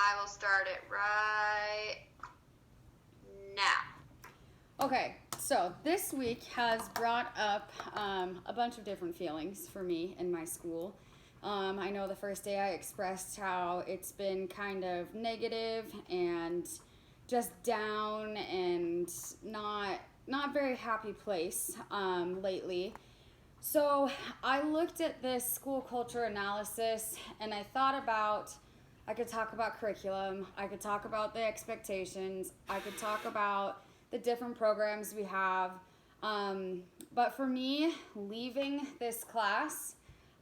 I will start it right now. Okay, so this week has brought up a bunch of different feelings for me in my school. I know the first day I expressed how it's been kind of negative and just down and not very happy place lately. So I looked at this school culture analysis and I thought about I could talk about curriculum, I could talk about the expectations, I could talk about the different programs we have. But for me, leaving this class,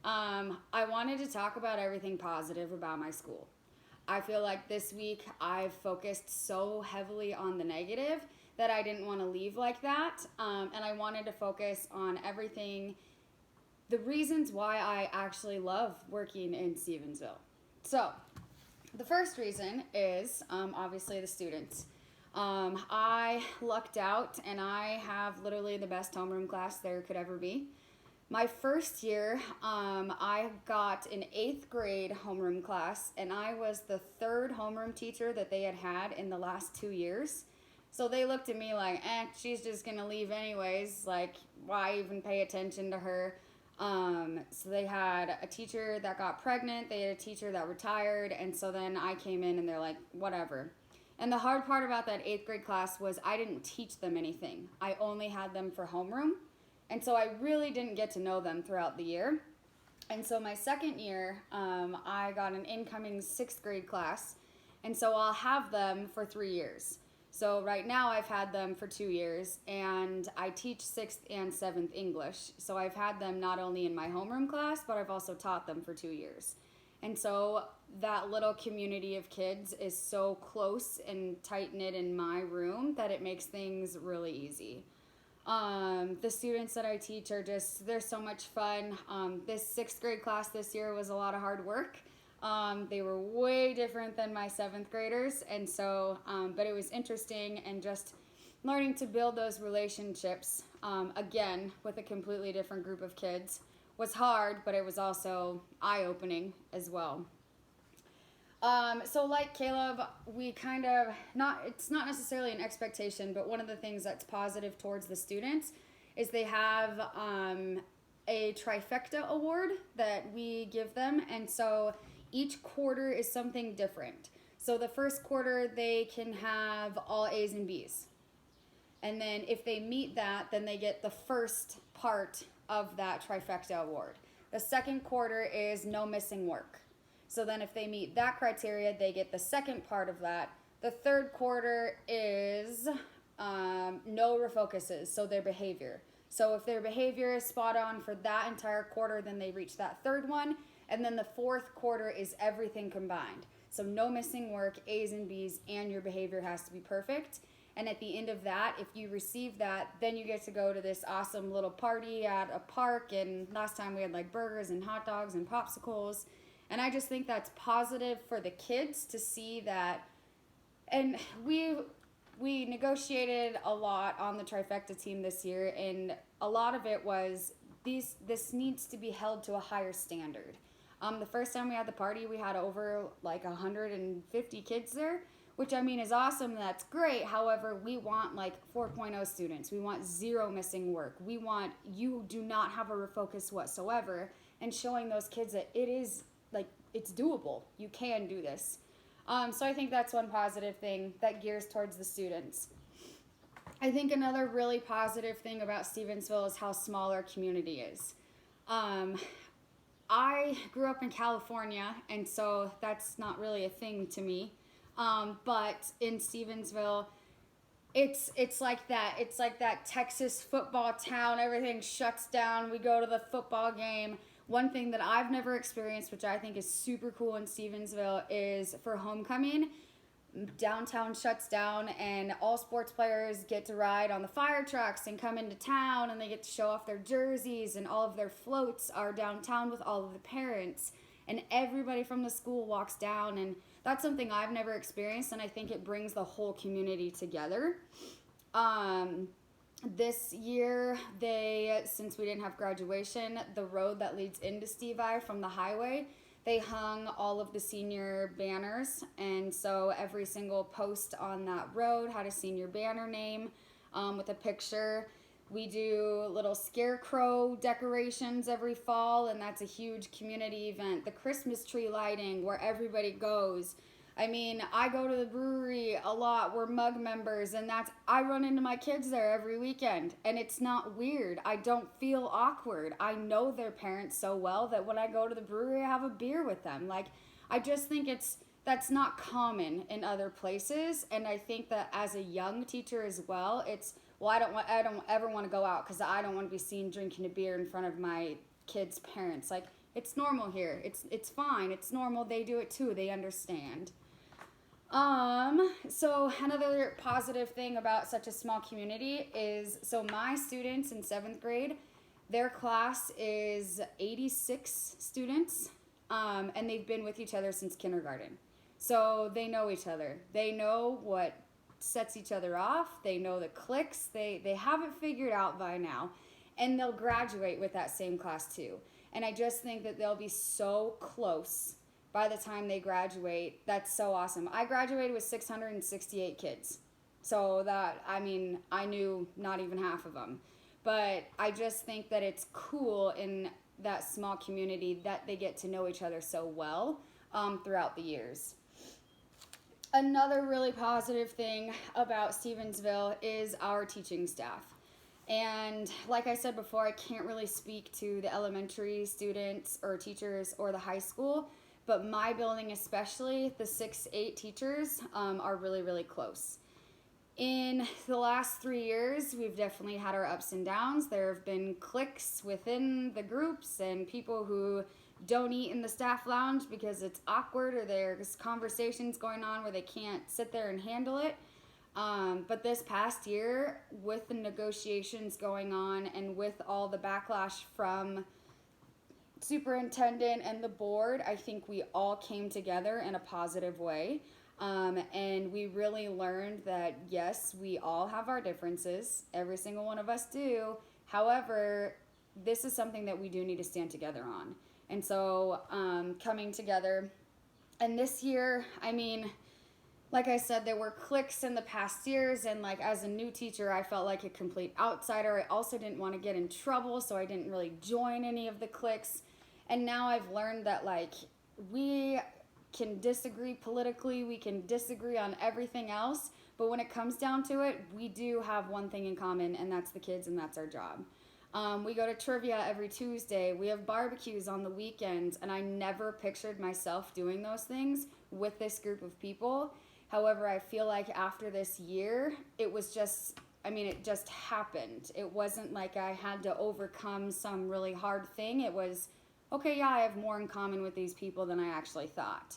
I wanted to talk about everything positive about my school. I feel like this week I've focused so heavily on the negative that I didn't want to leave like that. And I wanted to focus on everything, the reasons why I actually love working in Stevensville. So, the first reason is obviously the students. I lucked out and I have literally the best homeroom class there could ever be. My first year, I got an 8th grade homeroom class, and I was the 3rd homeroom teacher that they had in the last 2 years. So they looked at me like, she's just gonna leave anyways, like, why even pay attention to her? So they had a teacher that got pregnant, they had a teacher that retired, and so then I came in and they're like, whatever. And the hard part about that 8th grade class was I didn't teach them anything. I only had them for homeroom. And so I really didn't get to know them throughout the year. And so my second year, I got an incoming 6th grade class. And so I'll have them for 3 years. So right now I've had them for 2 years, and I teach 6th and 7th English. So I've had them not only in my homeroom class, but I've also taught them for 2 years. And so that little community of kids is so close and tight-knit in my room that it makes things really easy. The students that I teach are they're so much fun. This 6th grade class this year was a lot of hard work. They were way different than my 7th graders, and so, but it was interesting and just learning to build those relationships, again, with a completely different group of kids was hard, but it was also eye-opening as well. So like Caleb, we kind of, it's not necessarily an expectation, but one of the things that's positive towards the students is they have a trifecta award that we give them. And so each quarter is something different. So the first quarter, they can have all A's and B's. And then if they meet that, then they get the first part of that trifecta award. The second quarter is no missing work. So then if they meet that criteria, they get the second part of that. The third quarter is no refocuses, so their behavior. So if their behavior is spot on for that entire quarter, then they reach that third one. And then the fourth quarter is everything combined. So no missing work, A's and B's, and your behavior has to be perfect. And at the end of that, if you receive that, then you get to go to this awesome little party at a park. And last time we had like burgers and hot dogs and popsicles. And I just think that's positive for the kids to see that. And we negotiated a lot on the trifecta team this year, and a lot of it was this needs to be held to a higher standard. The first time we had the party, we had over like 150 kids there, which I mean is awesome. That's great. However, we want like 4.0 students. We want 0 missing work. We want you do not have a refocus whatsoever, and showing those kids that it is like it's doable. You can do this. So I think that's one positive thing that gears towards the students. I think another really positive thing about Stevensville is how small our community is. I grew up in California, and so that's not really a thing to me. But in Stevensville, it's like that. It's like that Texas football town. Everything shuts down. We go to the football game. One thing that I've never experienced, which I think is super cool in Stevensville, is for homecoming, downtown shuts down and all sports players get to ride on the fire trucks and come into town, and they get to show off their jerseys, and all of their floats are downtown with all of the parents, and everybody from the school walks down, and that's something I've never experienced, and I think it brings the whole community together. This year, since we didn't have graduation, the road that leads into Stevie from the highway, they hung all of the senior banners, and so every single post on that road had a senior banner name with a picture. We do little scarecrow decorations every fall, and that's a huge community event. The Christmas tree lighting, where everybody goes. I mean, I go to the brewery a lot. We're mug members, and I run into my kids there every weekend, and it's not weird. I don't feel awkward. I know their parents so well that when I go to the brewery, I have a beer with them. Like, I just think that's not common in other places, and I think that as a young teacher as well, I don't ever want to go out because I don't want to be seen drinking a beer in front of my kids' parents. Like, it's normal here. It's fine. It's normal. They do it too. They understand. So another positive thing about such a small community is, so my students in 7th grade, their class is 86 students, and they've been with each other since kindergarten. So they know each other. They know what sets each other off. They know the cliques. They have it figured out by now, and they'll graduate with that same class too. And I just think that they'll be so close by the time they graduate. That's so awesome. I graduated with 668 kids. So I knew not even half of them. But I just think that it's cool in that small community that they get to know each other so well throughout the years. Another really positive thing about Stevensville is our teaching staff. And like I said before, I can't really speak to the elementary students or teachers or the high school, but my building especially, the 6-8 teachers are really, really close. In the last 3 years, we've definitely had our ups and downs. There have been cliques within the groups and people who don't eat in the staff lounge because it's awkward, or there's conversations going on where they can't sit there and handle it. But this past year, with the negotiations going on and with all the backlash from superintendent and the board, I think we all came together in a positive way. And we really learned that, yes, we all have our differences. Every single one of us do. However, this is something that we do need to stand together on. And so coming together. And this year, like I said, there were cliques in the past years, and like as a new teacher, I felt like a complete outsider. I also didn't want to get in trouble, so I didn't really join any of the cliques. And now I've learned that like we can disagree politically, we can disagree on everything else, but when it comes down to it, we do have one thing in common, and that's the kids, and that's our job. We go to trivia every Tuesday. We have barbecues on the weekends, and I never pictured myself doing those things with this group of people. However, I feel like after this year, it just happened. It wasn't like I had to overcome some really hard thing. It was, okay, yeah, I have more in common with these people than I actually thought.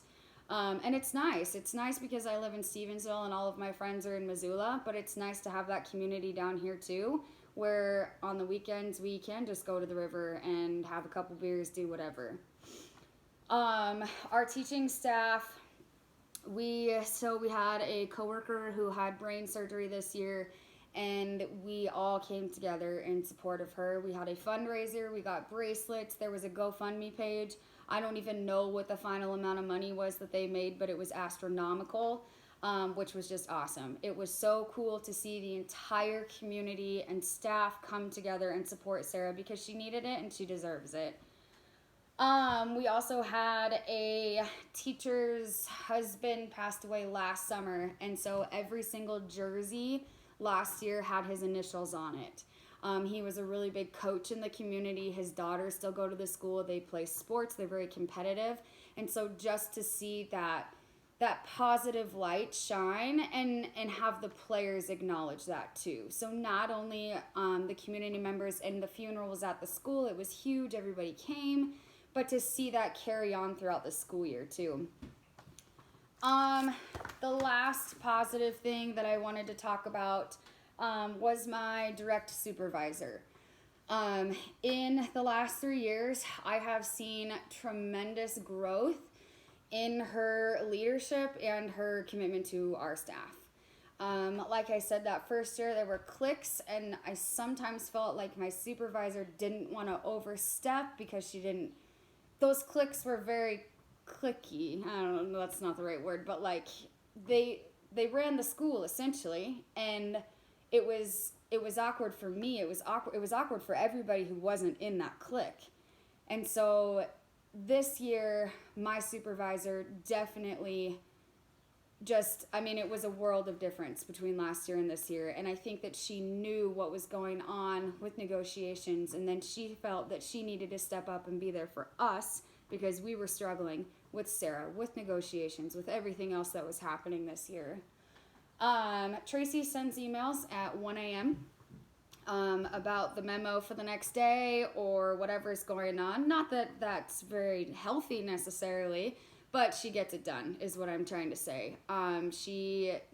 And it's nice. It's nice because I live in Stevensville and all of my friends are in Missoula, but it's nice to have that community down here too, where on the weekends we can just go to the river and have a couple beers, do whatever. Our teaching staff, we had a coworker who had brain surgery this year, and we all came together in support of her. We had a fundraiser, we got bracelets, there was a GoFundMe page. I don't even know what the final amount of money was that they made, but it was astronomical, which was just awesome. It was so cool to see the entire community and staff come together and support Sarah because she needed it and she deserves it. We also had a teacher's husband passed away last summer, and so every single jersey last year had his initials on it. He was a really big coach in the community. His daughters still go to the school. They play sports. They're very competitive. And so just to see that positive light shine and have the players acknowledge that too. So not only the community members, and the funeral was at the school. It was huge. Everybody came. But to see that carry on throughout the school year too. The last positive thing that I wanted to talk about was my direct supervisor. In the last 3 years, I have seen tremendous growth in her leadership and her commitment to our staff. Like I said, that first year there were cliques, and I sometimes felt like my supervisor didn't want to overstep because those cliques were very cliquey. I don't know, that's not the right word, but like they ran the school essentially, and it was awkward for me. It was awkward for everybody who wasn't in that clique. And so this year, my supervisor definitely it was a world of difference between last year and this year. And I think that she knew what was going on with negotiations, and then she felt that she needed to step up and be there for us because we were struggling with Sarah, with negotiations, with everything else that was happening this year. Tracy sends emails at 1 a.m. About the memo for the next day or whatever's going on. Not that that's very healthy necessarily, but she gets it done, is what I'm trying to say.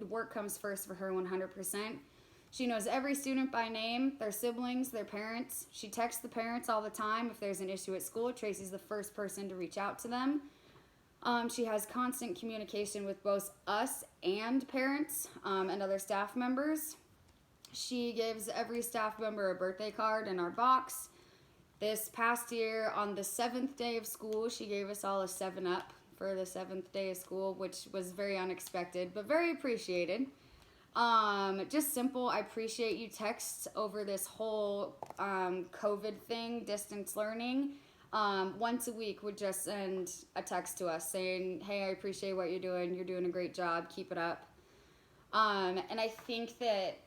Work comes first for her 100%. She knows every student by name, their siblings, their parents. She texts the parents all the time if there's an issue at school. Tracy's the first person to reach out to them. She has constant communication with both us and parents and other staff members. She gives every staff member a birthday card in our box. This past year, on the 7th day of school, she gave us all a 7-Up for the 7th day of school, which was very unexpected, but very appreciated. Just simple, I appreciate you texts over this whole COVID thing, distance learning. Once a week would just send a text to us saying, hey, I appreciate what you're doing a great job, keep it up. And I think that,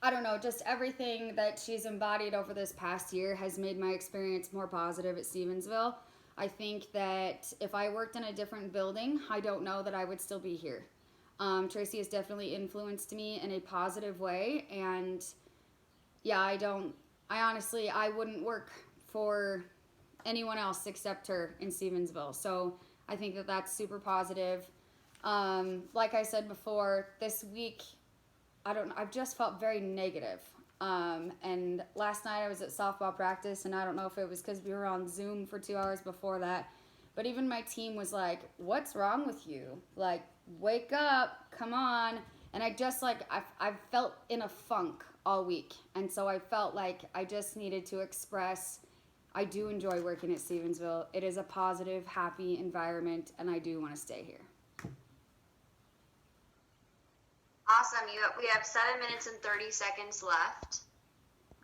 I don't know, just everything that she's embodied over this past year has made my experience more positive at Stevensville. I think that if I worked in a different building, I don't know that I would still be here. Tracy has definitely influenced me in a positive way, and yeah, I wouldn't work for anyone else except her in Stevensville. So I think that that's super positive. Like I said before, this week, I've just felt very negative. And last night I was at softball practice, and I don't know if it was because we were on Zoom for 2 hours before that, but even my team was like, what's wrong with you? Like, wake up, come on. And I just I've felt in a funk all week. And so I felt like I just needed to express, I do enjoy working at Stevensville. It is a positive, happy environment, and I do want to stay here. Awesome. We have 7 minutes and 30 seconds left.